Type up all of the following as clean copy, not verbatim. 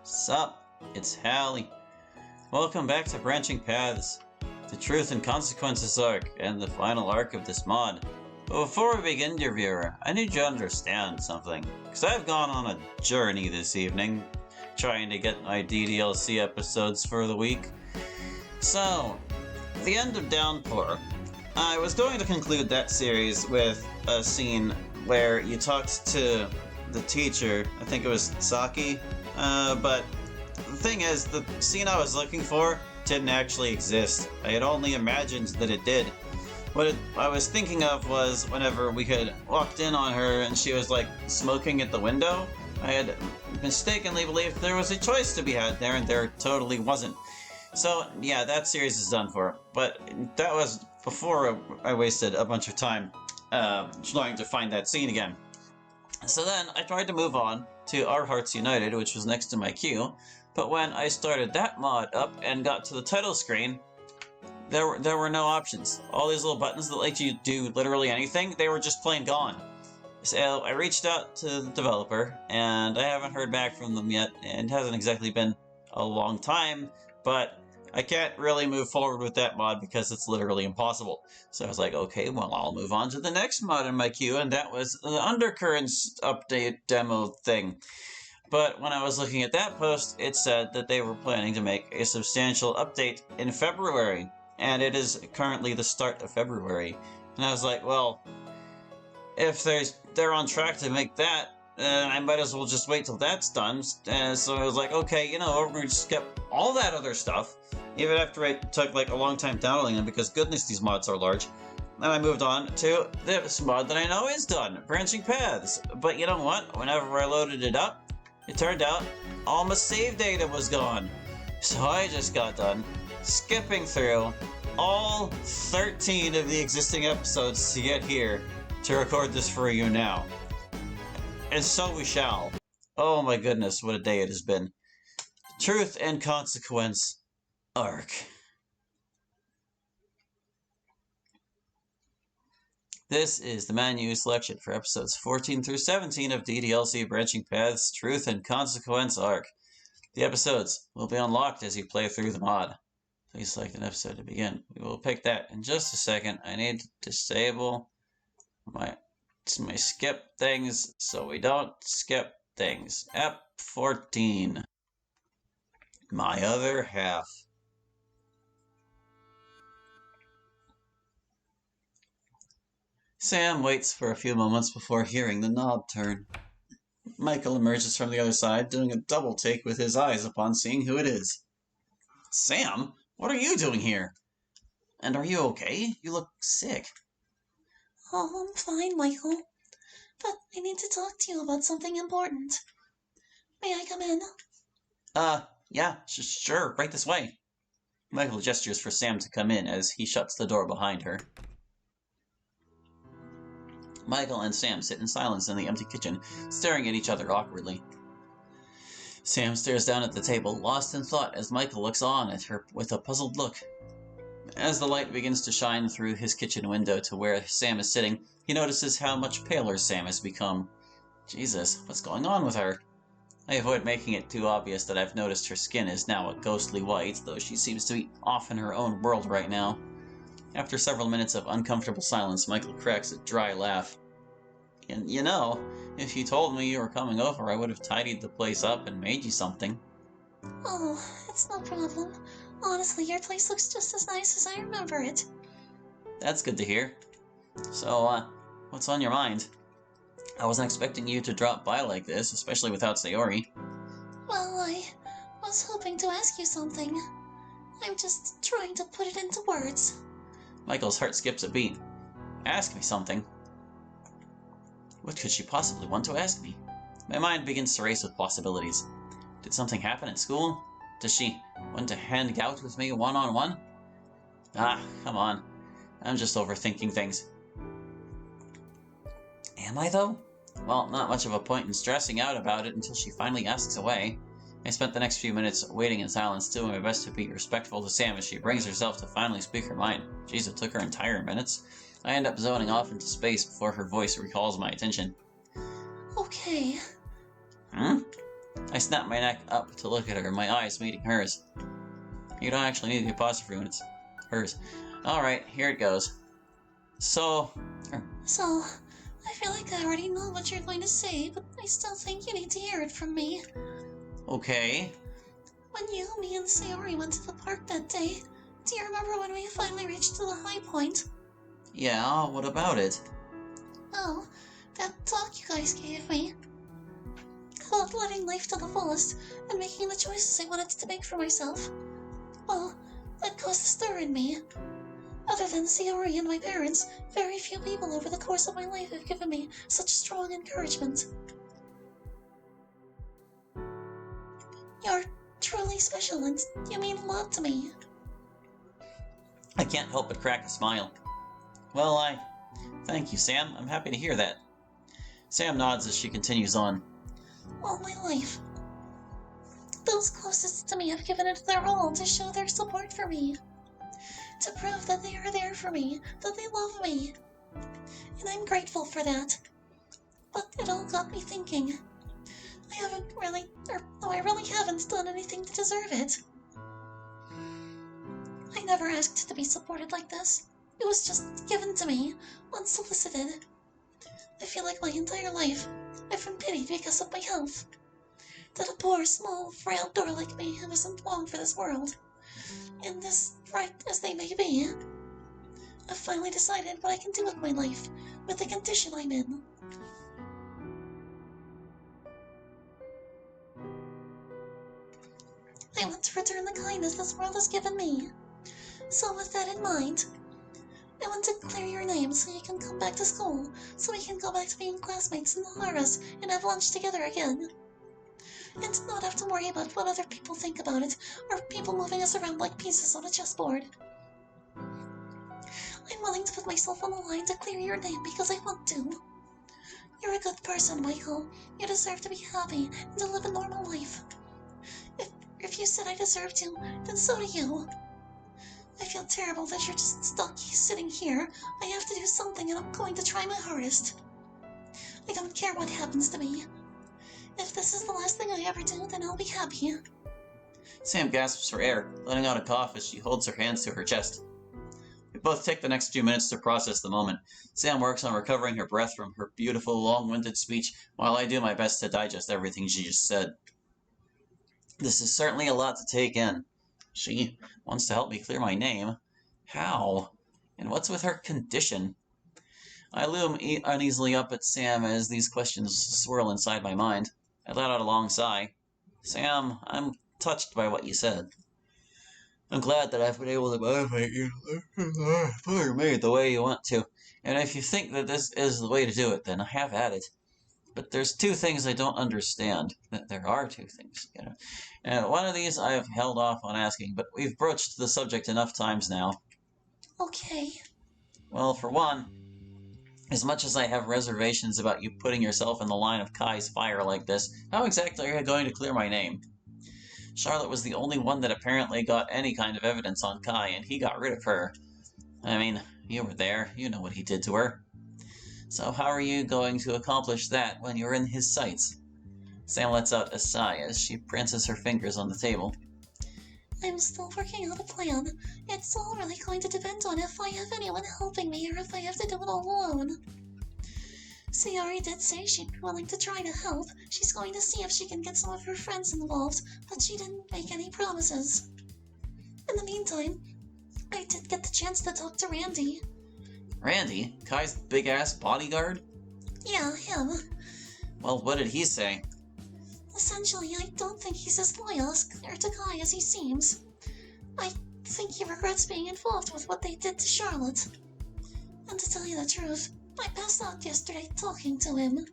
Sup? It's Hallie. Welcome back to Branching Paths, the Truth and Consequences arc, and the final arc of this mod. But before we begin, dear viewer, I need you to understand something, because I've gone on a journey this evening, trying to get my DDLC episodes for the week. So, at the end of Downpour, I was going to conclude that series with a scene where you talked to the teacher, I think it was Saki, but the thing is, the scene I was looking for didn't actually exist. I had only imagined that it did. What I was thinking of was whenever we had walked in on her and she was like smoking at the window, I had mistakenly believed there was a choice to be had there, and there totally wasn't. So yeah, that series is done for. But that was before I wasted a bunch of time trying to find that scene again. So then I tried to move on to Our Hearts United, which was next to my queue, but when I started that mod up and got to the title screen, there were no options. All these little buttons that let you do literally anything, they were just plain gone. So I reached out to the developer, and I haven't heard back from them yet, and it hasn't exactly been a long time, but I can't really move forward with that mod because it's literally impossible. So I was like, okay, well, I'll move on to the next mod in my queue, and that was the Undercurrents update demo thing. But when I was looking at that post, it said that they were planning to make a substantial update in February, and it is currently the start of February. And I was like, well, if they're on track to make that, I might as well just wait till that's done. So I was like, okay, you know, we're going to skip all that other stuff, even after it took like a long time downloading them, because goodness, these mods are large. Then I moved on to this mod that I know is done, Branching Paths. But you know what? Whenever I loaded it up, it turned out all my save data was gone. So I just got done skipping through all 13 of the existing episodes to get here to record this for you now. And so we shall. Oh my goodness, what a day it has been. Truth and Consequence arc. This is the menu selection for episodes 14 through 17 of DDLC Branching Paths Truth and Consequence arc. The episodes will be unlocked as you play through the mod. Please select an episode to begin. We will pick that in just a second. I need to disable my skip things so we don't skip things. Ep 14. My other half. Sam waits for a few moments before hearing the knob turn. Michael emerges from the other side, doing a double take with his eyes upon seeing who it is. Sam, what are you doing here? And are you okay? You look sick. Oh, I'm fine, Michael. But I need to talk to you about something important. May I come in? Yeah, sure, right this way. Michael gestures for Sam to come in as he shuts the door behind her. Michael and Sam sit in silence in the empty kitchen, staring at each other awkwardly. Sam stares down at the table, lost in thought as Michael looks on at her with a puzzled look. As the light begins to shine through his kitchen window to where Sam is sitting, he notices how much paler Sam has become. Jesus, what's going on with her? I avoid making it too obvious that I've noticed her skin is now a ghostly white, though she seems to be off in her own world right now. After several minutes of uncomfortable silence, Michael cracks a dry laugh. And you know, if you told me you were coming over, I would have tidied the place up and made you something. Oh, it's no problem. Honestly, your place looks just as nice as I remember it. That's good to hear. So, what's on your mind? I wasn't expecting you to drop by like this, especially without Sayori. Well, I was hoping to ask you something. I'm just trying to put it into words. Michael's heart skips a beat. Ask me something. What could she possibly want to ask me? My mind begins to race with possibilities. Did something happen at school? Does she want to hang out with me one-on-one? Ah, come on. I'm just overthinking things. Am I, though? Well, not much of a point in stressing out about it until she finally asks away. I spent the next few minutes waiting in silence, doing my best to be respectful to Sam as she brings herself to finally speak her mind. Jeez, it took her entire minutes. I end up zoning off into space before her voice recalls my attention. Okay. Hmm? I snap my neck up to look at her, my eyes meeting hers. You don't actually need the apostrophe when it's hers. Alright, here it goes. So, I feel like I already know what you're going to say, but I still think you need to hear it from me. okay. When you, me, and Sayori went to the park that day, do you remember when we finally reached to the high point? Yeah, what about it? Oh, that talk you guys gave me. About living life to the fullest and making the choices I wanted to make for myself. Well, that caused a stir in me. Other than Sayori and my parents, very few people over the course of my life have given me such strong encouragement. You're truly special and you mean a lot to me. I can't help but crack a smile. Well, thank you, Sam. I'm happy to hear that. Sam nods as she continues on. All my life. Those closest to me have given it their all to show their support for me. To prove that they are there for me, that they love me. And I'm grateful for that. But it all got me thinking. I really haven't done anything to deserve it. I never asked to be supported like this. It was just given to me, unsolicited. I feel like my entire life, I've been pitied because of my health. That a poor, small, frail girl like me who isn't long for this world, and as right as they may be, I've finally decided what I can do with my life, with the condition I'm in. I want to return the kindness this world has given me. So with that in mind, I want to clear your name so you can come back to school, so we can go back to being classmates in the Haras and have lunch together again. And not have to worry about what other people think about it, or people moving us around like pieces on a chessboard. I'm willing to put myself on the line to clear your name because I want to. You're a good person, Michael. You deserve to be happy and to live a normal life. If you said I deserve to, then so do you. I feel terrible that you're just stuck sitting here. I have to do something and I'm going to try my hardest. I don't care what happens to me. If this is the last thing I ever do, then I'll be happy. Sam gasps for air, letting out a cough as she holds her hands to her chest. We both take the next few minutes to process the moment. Sam works on recovering her breath from her beautiful, long-winded speech, while I do my best to digest everything she just said. This is certainly a lot to take in. She wants to help me clear my name. How? And what's with her condition? I loom uneasily up at Sam as these questions swirl inside my mind. I let out a long sigh. Sam, I'm touched by what you said. I'm glad that I've been able to motivate you the way you want to. And if you think that this is the way to do it, then have at it. But there's two things I don't understand. There are two things, you know. And one of these I've held off on asking, but we've broached the subject enough times now. Okay. Well, for one, as much as I have reservations about you putting yourself in the line of Kai's fire like this, how exactly are you going to clear my name? Charlotte was the only one that apparently got any kind of evidence on Kai, and he got rid of her. I mean, you were there. You know what he did to her. So how are you going to accomplish that when you're in his sights? Sam lets out a sigh as she prances her fingers on the table. I'm still working on a plan. It's all really going to depend on if I have anyone helping me or if I have to do it all alone. Sayori did say she'd be willing to try to help. She's going to see if she can get some of her friends involved, but she didn't make any promises. In the meantime, I did get the chance to talk to Randy. Randy? Kai's big-ass bodyguard? Yeah, him. Well, what did he say? Essentially, I don't think he's as loyal to Kai as he seems. I think he regrets being involved with what they did to Charlotte. And to tell you the truth, I passed out yesterday talking to him.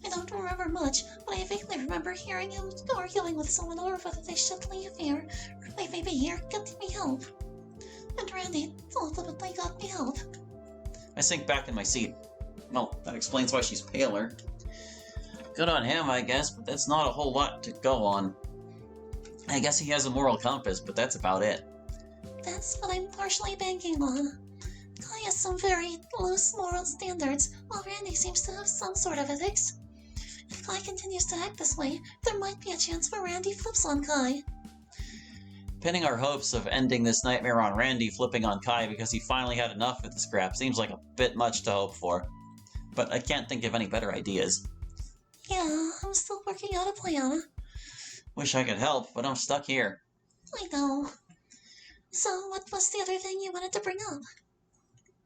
I don't remember much, but I vaguely remember hearing him arguing with someone over whether they should leave here, or they may be here getting me help. And Randy thought that they got me help. I sink back in my seat. Well, that explains why she's paler. Good on him, I guess, but that's not a whole lot to go on. I guess he has a moral compass, but that's about it. That's what I'm partially banking on. Kai has some very loose moral standards, while Randy seems to have some sort of ethics. If Kai continues to act this way, there might be a chance for Randy flips on Kai. Pinning our hopes of ending this nightmare on Randy flipping on Kai because he finally had enough of the scrap seems like a bit much to hope for. But I can't think of any better ideas. Yeah, I'm still working out a plan. Wish I could help, but I'm stuck here. I know. So, what was the other thing you wanted to bring up?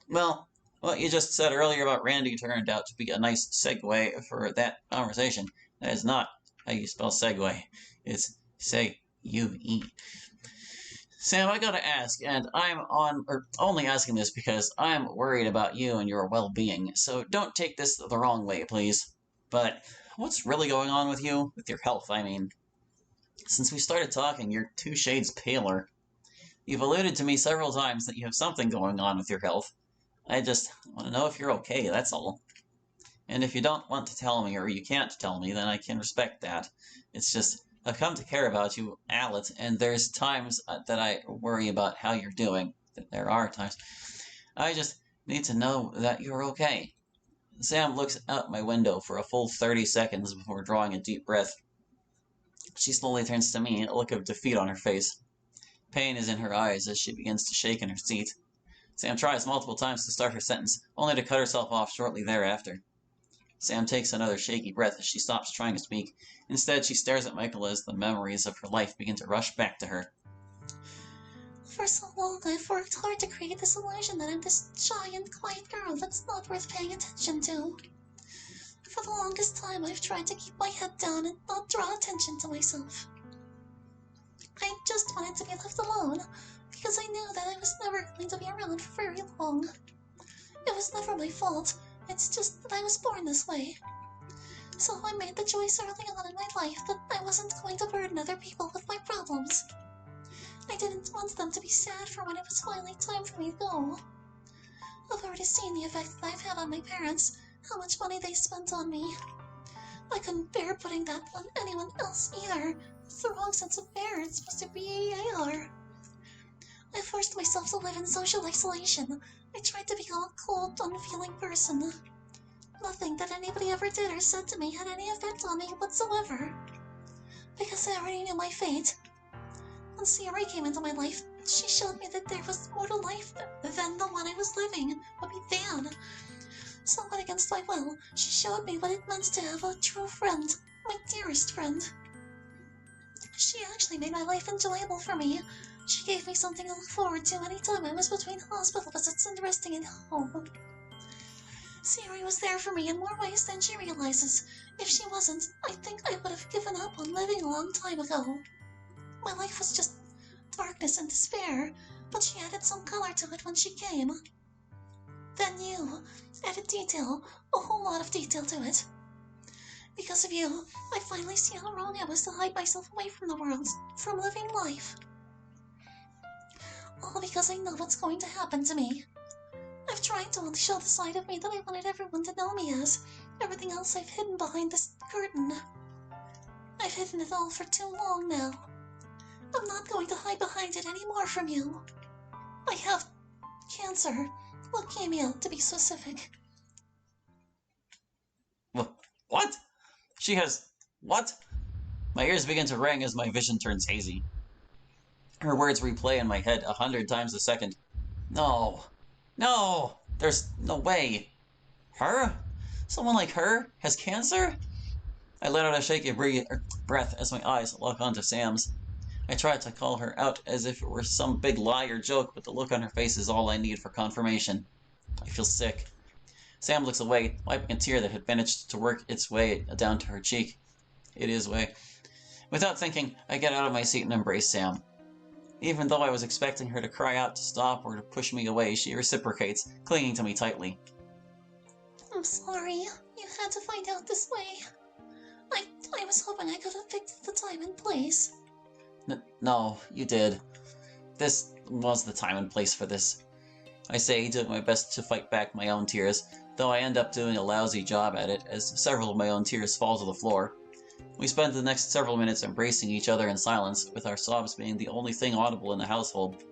Well, what you just said earlier about Randy turned out to be a nice segue for that conversation. That is not how you spell segue. It's say-u-e. Sam, I gotta ask, and I'm only asking this because I'm worried about you and your well-being, so don't take this the wrong way, please. But what's really going on with you? With your health, I mean. Since we started talking, you're 2 shades paler. You've alluded to me several times that you have something going on with your health. I just want to know if you're okay, that's all. And if you don't want to tell me, or you can't tell me, then I can respect that. It's just, I've come to care about you, Alet, and there's times that I worry about how you're doing. There are times. I just need to know that you're okay. Sam looks out my window for a full 30 seconds before drawing a deep breath. She slowly turns to me, a look of defeat on her face. Pain is in her eyes as she begins to shake in her seat. Sam tries multiple times to start her sentence, only to cut herself off shortly thereafter. Sam takes another shaky breath as she stops trying to speak. Instead, she stares at Michael as the memories of her life begin to rush back to her. For so long, I've worked hard to create this illusion that I'm this shy and quiet girl that's not worth paying attention to. For the longest time, I've tried to keep my head down and not draw attention to myself. I just wanted to be left alone, because I knew that I was never going to be around for very long. It was never my fault. It's just that I was born this way. So I made the choice early on in my life that I wasn't going to burden other people with my problems. I didn't want them to be sad for when it was finally time for me to go. I've already seen the effect that I've had on my parents, how much money they spent on me. I couldn't bear putting that on anyone else either. It's the wrong sense of bear, it's supposed to be A-A-R. I forced myself to live in social isolation. I tried to become a cold, unfeeling person. Nothing that anybody ever did or said to me had any effect on me whatsoever. Because I already knew my fate. When Siri came into my life, she showed me that there was more to life than the one I was living would be Dan. Somewhat against my will, she showed me what it meant to have a true friend, my dearest friend. She actually made my life enjoyable for me. She gave me something to look forward to any time I was between hospital visits and resting at home. Siri was there for me in more ways than she realizes. If she wasn't, I think I would have given up on living a long time ago. My life was just darkness and despair, but she added some color to it when she came. Then you added detail, a whole lot of detail to it. Because of you, I finally see how wrong I was to hide myself away from the world, from living life. All because I know what's going to happen to me. I've tried to only show the side of me that I wanted everyone to know me as. Everything else I've hidden behind this curtain. I've hidden it all for too long now. I'm not going to hide behind it anymore from you. I have cancer. Leukemia, to be specific. What? She has... what? My ears begin to ring as my vision turns hazy. Her words replay in my head 100 times a second. No. No! There's no way. Her? Someone like her has cancer? I let out a shaky breath as my eyes lock onto Sam's. I tried to call her out as if it were some big lie or joke, but the look on her face is all I need for confirmation. I feel sick. Sam looks away, wiping a tear that had managed to work its way down to her cheek. It is way. Without thinking, I get out of my seat and embrace Sam. Even though I was expecting her to cry out to stop or to push me away, she reciprocates, clinging to me tightly. I'm sorry. You had to find out this way. I was hoping I could have picked the time and place. No, you did. This was the time and place for this. I say, doing my best to fight back my own tears, though I end up doing a lousy job at it, as several of my own tears fall to the floor. We spend the next several minutes embracing each other in silence, with our sobs being the only thing audible in the household.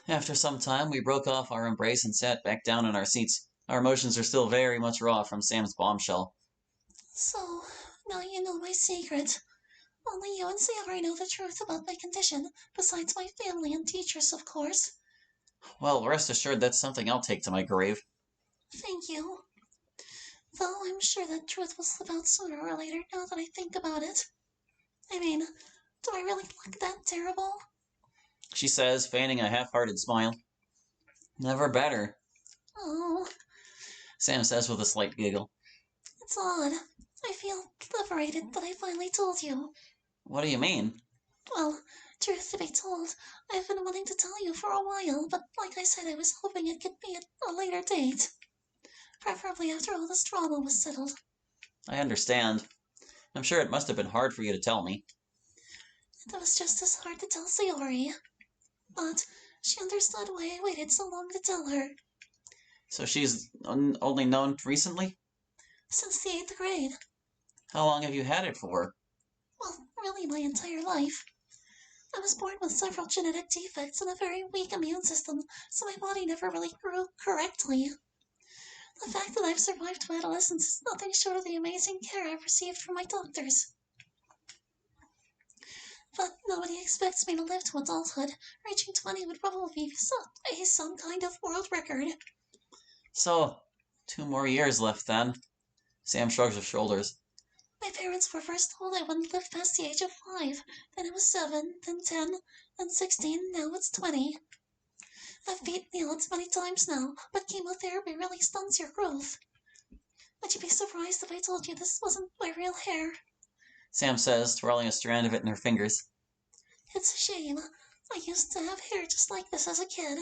After some time, we broke off our embrace and sat back down in our seats. Our emotions are still very much raw from Sam's bombshell. So, now you know my secret. Only you and Sayori know the truth about my condition, besides my family and teachers, of course. Well, rest assured that's something I'll take to my grave. Thank you. Though I'm sure that truth will slip out sooner or later now that I think about it. I mean, do I really look that terrible? She says, feigning a half-hearted smile. Never better, Oh, Sam says with a slight giggle. it's odd. I feel liberated that I finally told you. What do you mean? Well, truth to be told, I've been wanting to tell you for a while, but like I said, I was hoping it could be at a later date. Preferably after all this drama was settled. I understand. I'm sure it must have been hard for you to tell me. It was just as hard to tell Sayori. But she understood why I waited so long to tell her. So she's only known recently? Since the 8th grade. How long have you had it for? Well, really my entire life. I was born with several genetic defects and a very weak immune system, so my body never really grew correctly. The fact that I've survived to adolescence is nothing short of the amazing care I've received from my doctors. But nobody expects me to live to adulthood. Reaching 20 would probably be some kind of world record. So, 2 more years left then. Sam shrugs her shoulders. My parents were first told I wouldn't live past the age of 5. Then it was 7, then 10, then 16, now it's 20. I've beaten the odds many times now, but chemotherapy really stunts your growth. Would you be surprised if I told you this wasn't my real hair? Sam says, twirling a strand of it in her fingers. It's a shame. I used to have hair just like this as a kid.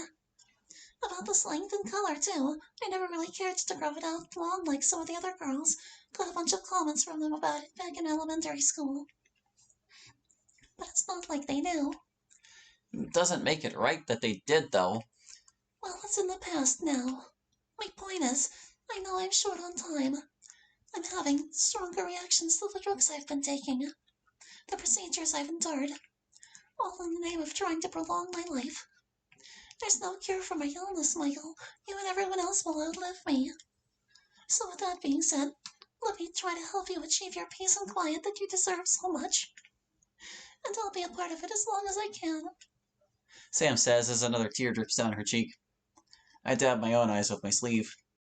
About this length and color, too. I never really cared to grow it out long like some of the other girls. Got a bunch of comments from them about it back in elementary school. But it's not like they knew. Doesn't make it right that they did, though. Well, it's in the past now. My point is, I know I'm short on time. I'm having stronger reactions to the drugs I've been taking, the procedures I've endured, all in the name of trying to prolong my life. There's no cure for my illness, Michael. You and everyone else will outlive me. So with that being said, let me try to help you achieve your peace and quiet that you deserve so much. And I'll be a part of it as long as I can. Sam says as another tear drips down her cheek. I dab my own eyes with my sleeve.